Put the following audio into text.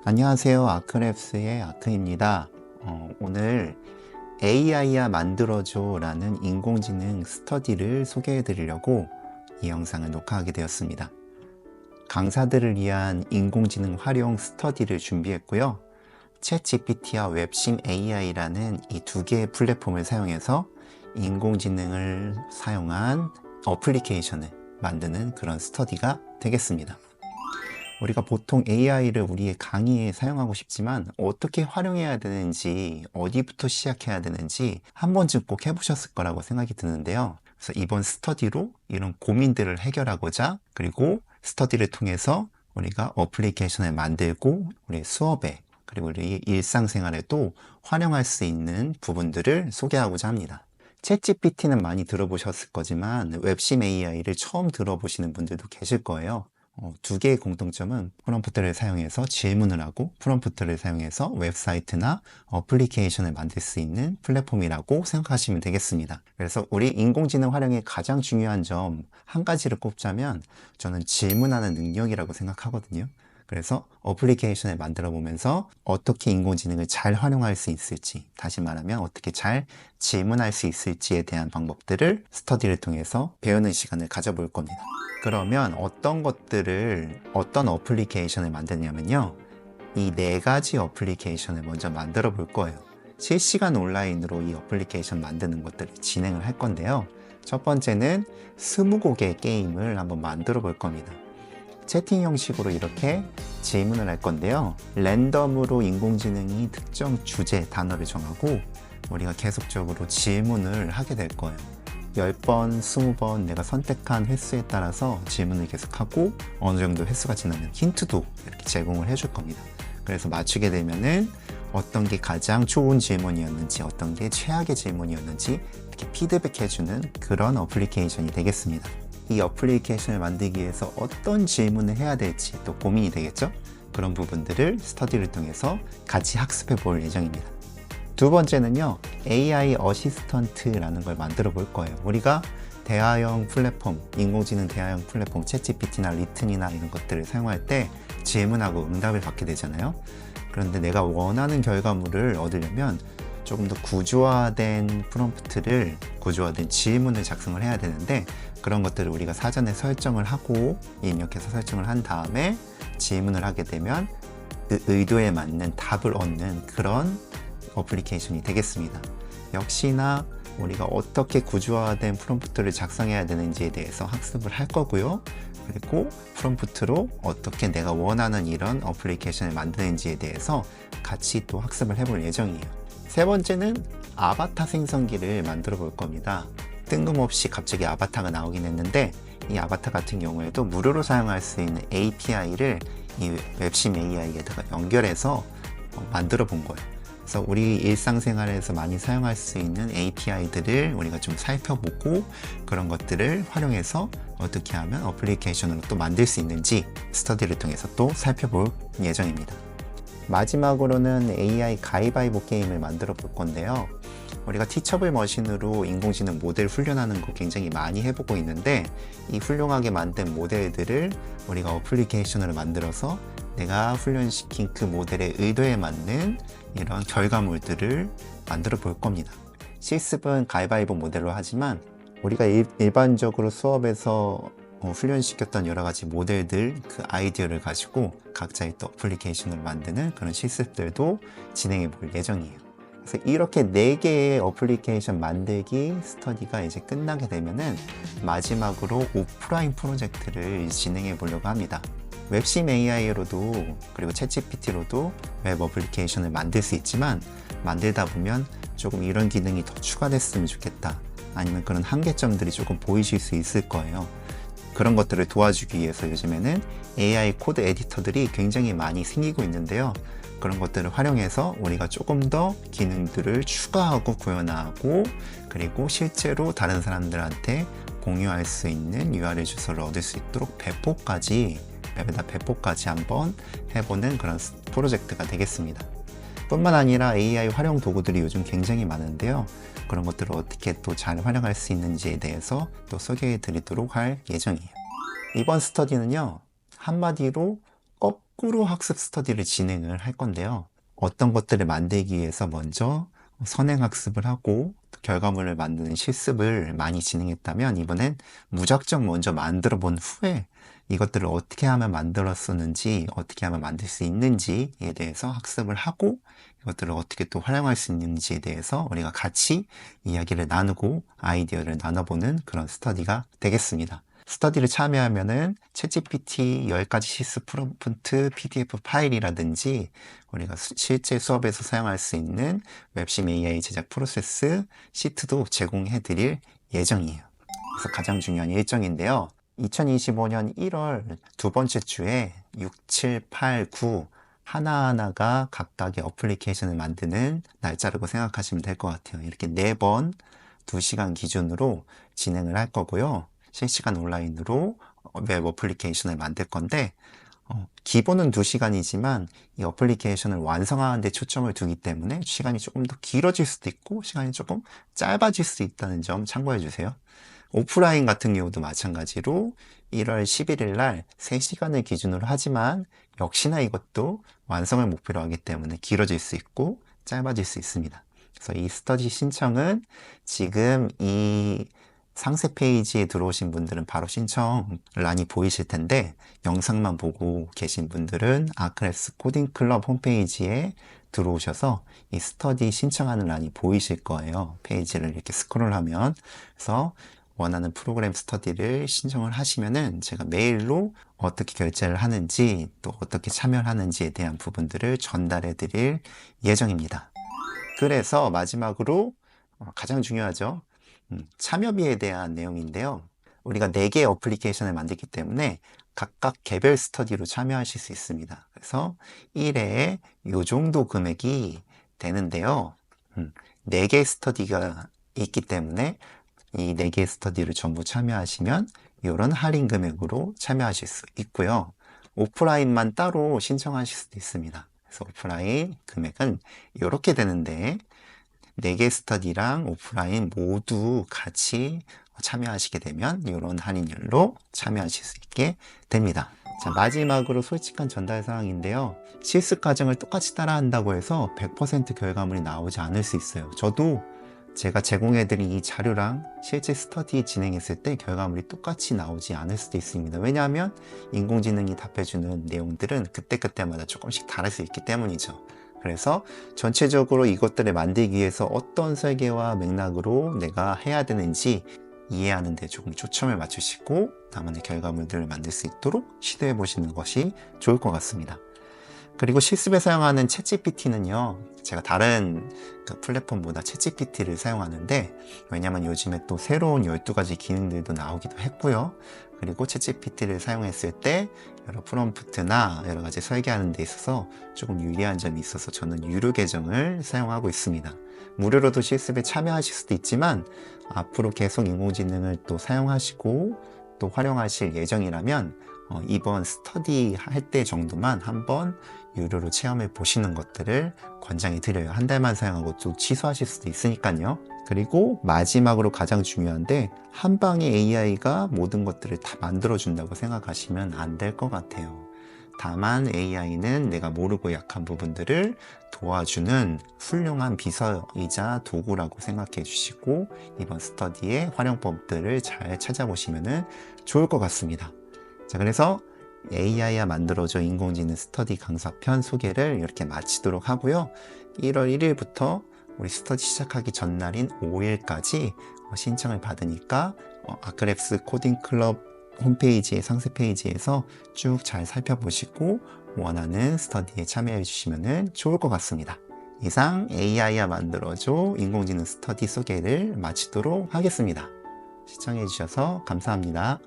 안녕하세요. 아크랩스의 아크입니다. 오늘 AI야 만들어줘 라는 인공지능 스터디를 소개해 드리려고 이 영상을 녹화하게 되었습니다. 강사들을 위한 인공지능 활용 스터디를 준비했고요. 챗GPT와 웹심 AI라는 이 두 개의 플랫폼을 사용해서 인공지능을 사용한 어플리케이션을 만드는 그런 스터디가 되겠습니다. 우리가 보통 AI를 우리의 강의에 사용하고 싶지만 어떻게 활용해야 되는지, 어디부터 시작해야 되는지 한 번쯤 꼭 해보셨을 거라고 생각이 드는데요. 그래서 이번 스터디로 이런 고민들을 해결하고자, 그리고 스터디를 통해서 우리가 어플리케이션을 만들고 우리 수업에, 그리고 우리 일상생활에도 활용할 수 있는 부분들을 소개하고자 합니다. 챗GPT는 많이 들어보셨을 거지만 웹심 AI를 처음 들어보시는 분들도 계실 거예요. 두 개의 공통점은 프롬프트를 사용해서 질문을 하고 프롬프트를 사용해서 웹사이트나 어플리케이션을 만들 수 있는 플랫폼이라고 생각하시면 되겠습니다. 그래서 우리 인공지능 활용의 가장 중요한 점 한 가지를 꼽자면 저는 질문하는 능력이라고 생각하거든요. 그래서 어플리케이션을 만들어 보면서 어떻게 인공지능을 잘 활용할 수 있을지, 다시 말하면 어떻게 잘 질문할 수 있을지에 대한 방법들을 스터디를 통해서 배우는 시간을 가져볼 겁니다. 그러면 어떤 것들을, 어떤 어플리케이션을 만드냐면요, 이 네 가지 어플리케이션을 먼저 만들어 볼 거예요. 실시간 온라인으로 이 어플리케이션 만드는 것들을 진행을 할 건데요. 첫 번째는 20곡의 게임을 한번 만들어 볼 겁니다. 채팅 형식으로 이렇게 질문을 할 건데요. 랜덤으로 인공지능이 특정 주제, 단어를 정하고 우리가 계속적으로 질문을 하게 될 거예요. 10번, 20번 내가 선택한 횟수에 따라서 질문을 계속하고 어느 정도 횟수가 지나면 힌트도 이렇게 제공을 해줄 겁니다. 그래서 맞추게 되면은 어떤 게 가장 좋은 질문이었는지, 어떤 게 최악의 질문이었는지 이렇게 피드백해주는 그런 어플리케이션이 되겠습니다. 이 어플리케이션을 만들기 위해서 어떤 질문을 해야 될지 또 고민이 되겠죠? 그런 부분들을 스터디를 통해서 같이 학습해 볼 예정입니다. 두 번째는요, AI 어시스턴트라는 걸 만들어 볼 거예요. 우리가 대화형 플랫폼, 인공지능 대화형 플랫폼, 챗GPT나 리튼이나 이런 것들을 사용할 때 질문하고 응답을 받게 되잖아요. 그런데 내가 원하는 결과물을 얻으려면 조금 더 구조화된 프롬프트를, 구조화된 질문을 작성을 해야 되는데, 그런 것들을 우리가 사전에 설정을 하고 입력해서 설정을 한 다음에 질문을 하게 되면 그 의도에 맞는 답을 얻는 그런 어플리케이션이 되겠습니다. 역시나 우리가 어떻게 구조화된 프롬프트를 작성해야 되는지에 대해서 학습을 할 거고요. 그리고 프롬프트로 어떻게 내가 원하는 이런 어플리케이션을 만드는지에 대해서 같이 또 학습을 해볼 예정이에요. 세 번째는 아바타 생성기를 만들어 볼 겁니다. 뜬금없이 갑자기 아바타가 나오긴 했는데, 이 아바타 같은 경우에도 무료로 사용할 수 있는 API를 이 웹심 AI에다가 연결해서 만들어 본 거예요. 그래서 우리 일상생활에서 많이 사용할 수 있는 API들을 우리가 좀 살펴보고 그런 것들을 활용해서 어떻게 하면 어플리케이션으로 또 만들 수 있는지 스터디를 통해서 또 살펴볼 예정입니다. 마지막으로는 AI 가위바위보 게임을 만들어 볼 건데요. 우리가 티처블 머신으로 인공지능 모델 훈련하는 거 굉장히 많이 해보고 있는데, 이 훌륭하게 만든 모델들을 우리가 어플리케이션으로 만들어서 내가 훈련시킨 그 모델의 의도에 맞는 이런 결과물들을 만들어 볼 겁니다. 실습은 가위바위보 모델로 하지만 우리가 일반적으로 수업에서 훈련시켰던 여러 가지 모델들, 그 아이디어를 가지고 각자의 또 어플리케이션을 만드는 그런 실습들도 진행해 볼 예정이에요. 그래서 이렇게 4개의 어플리케이션 만들기 스터디가 이제 끝나게 되면은 마지막으로 오프라인 프로젝트를 진행해 보려고 합니다. 웹심 AI로도 그리고 챗GPT로도 웹 어플리케이션을 만들 수 있지만, 만들다 보면 조금 이런 기능이 더 추가됐으면 좋겠다, 아니면 그런 한계점들이 조금 보이실 수 있을 거예요. 그런 것들을 도와주기 위해서 요즘에는 AI 코드 에디터들이 굉장히 많이 생기고 있는데요. 그런 것들을 활용해서 우리가 조금 더 기능들을 추가하고 구현하고, 그리고 실제로 다른 사람들한테 공유할 수 있는 URL 주소를 얻을 수 있도록 웹에다 배포까지 한번 해보는 그런 프로젝트가 되겠습니다. 뿐만 아니라 AI 활용 도구들이 요즘 굉장히 많은데요. 그런 것들을 어떻게 또 잘 활용할 수 있는지에 대해서 또 소개해 드리도록 할 예정이에요. 이번 스터디는요, 한마디로 거꾸로 학습 스터디를 진행을 할 건데요. 어떤 것들을 만들기 위해서 먼저 선행학습을 하고 결과물을 만드는 실습을 많이 진행했다면, 이번엔 무작정 먼저 만들어 본 후에 이것들을 어떻게 하면 만들었었는지, 어떻게 하면 만들 수 있는지에 대해서 학습을 하고, 이것들을 어떻게 또 활용할 수 있는지에 대해서 우리가 같이 이야기를 나누고 아이디어를 나눠보는 그런 스터디가 되겠습니다. 스터디를 참여하면은 챗GPT 10가지 실습 프롬프트 PDF 파일이라든지, 우리가 실제 수업에서 사용할 수 있는 웹심 AI 제작 프로세스 시트도 제공해 드릴 예정이에요. 그래서 가장 중요한 일정인데요. 2025년 1월 두 번째 주에 6, 7, 8, 9 하나하나가 각각의 어플리케이션을 만드는 날짜라고 생각하시면 될 것 같아요. 이렇게 4번 2시간 기준으로 진행을 할 거고요. 실시간 온라인으로 웹 어플리케이션을 만들 건데, 기본은 2시간이지만 이 어플리케이션을 완성하는 데 초점을 두기 때문에 시간이 조금 더 길어질 수도 있고 시간이 조금 짧아질 수도 있다는 점 참고해 주세요. 오프라인 같은 경우도 마찬가지로 1월 11일 날 3시간을 기준으로 하지만, 역시나 이것도 완성을 목표로 하기 때문에 길어질 수 있고 짧아질 수 있습니다. 그래서 이 스터디 신청은 지금 이 상세 페이지에 들어오신 분들은 바로 신청란이 보이실 텐데, 영상만 보고 계신 분들은 아크랩스 코딩 클럽 홈페이지에 들어오셔서 이 스터디 신청하는 란이 보이실 거예요. 페이지를 이렇게 스크롤하면. 그래서 원하는 프로그램 스터디를 신청을 하시면은 제가 메일로 어떻게 결제를 하는지, 또 어떻게 참여를 하는지에 대한 부분들을 전달해 드릴 예정입니다. 그래서 마지막으로 가장 중요하죠. 참여비에 대한 내용인데요. 우리가 4개의 어플리케이션을 만들기 때문에 각각 개별 스터디로 참여하실 수 있습니다. 그래서 1회에 이 정도 금액이 되는데요. 4개 스터디가 있기 때문에 이 4개 스터디를 전부 참여하시면 이런 할인 금액으로 참여하실 수 있고요. 오프라인만 따로 신청하실 수도 있습니다. 그래서 오프라인 금액은 이렇게 되는데, 4개 스터디랑 오프라인 모두 같이 참여하시게 되면 이런 할인율로 참여하실 수 있게 됩니다. 자, 마지막으로 솔직한 전달 사항인데요. 실습 과정을 똑같이 따라한다고 해서 100% 결과물이 나오지 않을 수 있어요. 저도 제가 제공해드린 이 자료랑 실제 스터디 진행했을 때 결과물이 똑같이 나오지 않을 수도 있습니다. 왜냐하면 인공지능이 답해주는 내용들은 그때그때마다 조금씩 다를 수 있기 때문이죠. 그래서 전체적으로 이것들을 만들기 위해서 어떤 설계와 맥락으로 내가 해야 되는지 이해하는 데 조금 초점을 맞추시고 나만의 결과물들을 만들 수 있도록 시도해 보시는 것이 좋을 것 같습니다. 그리고 실습에 사용하는 챗GPT는요, 제가 다른 그 플랫폼보다 챗GPT를 사용하는데, 왜냐면 요즘에 또 새로운 12가지 기능들도 나오기도 했고요. 그리고 챗GPT를 사용했을 때 여러 프롬프트나 여러 가지 설계하는 데 있어서 조금 유리한 점이 있어서 저는 유료 계정을 사용하고 있습니다. 무료로도 실습에 참여하실 수도 있지만, 앞으로 계속 인공지능을 또 사용하시고 또 활용하실 예정이라면 이번 스터디 할 때 정도만 한번 유료로 체험해 보시는 것들을 권장해 드려요. 한 달만 사용하고 또 취소하실 수도 있으니까요. 그리고 마지막으로 가장 중요한데, 한 방에 AI가 모든 것들을 다 만들어 준다고 생각하시면 안 될 것 같아요. 다만 AI는 내가 모르고 약한 부분들을 도와주는 훌륭한 비서이자 도구라고 생각해 주시고, 이번 스터디의 활용법들을 잘 찾아보시면 좋을 것 같습니다. 자, 그래서 AI야 만들어줘 인공지능 스터디 강사편 소개를 이렇게 마치도록 하고요. 1월 1일부터 우리 스터디 시작하기 전날인 5일까지 신청을 받으니까 아크랩스 코딩 클럽 홈페이지의 상세 페이지에서 쭉 잘 살펴보시고 원하는 스터디에 참여해 주시면 좋을 것 같습니다. 이상 AI야 만들어줘 인공지능 스터디 소개를 마치도록 하겠습니다. 시청해 주셔서 감사합니다.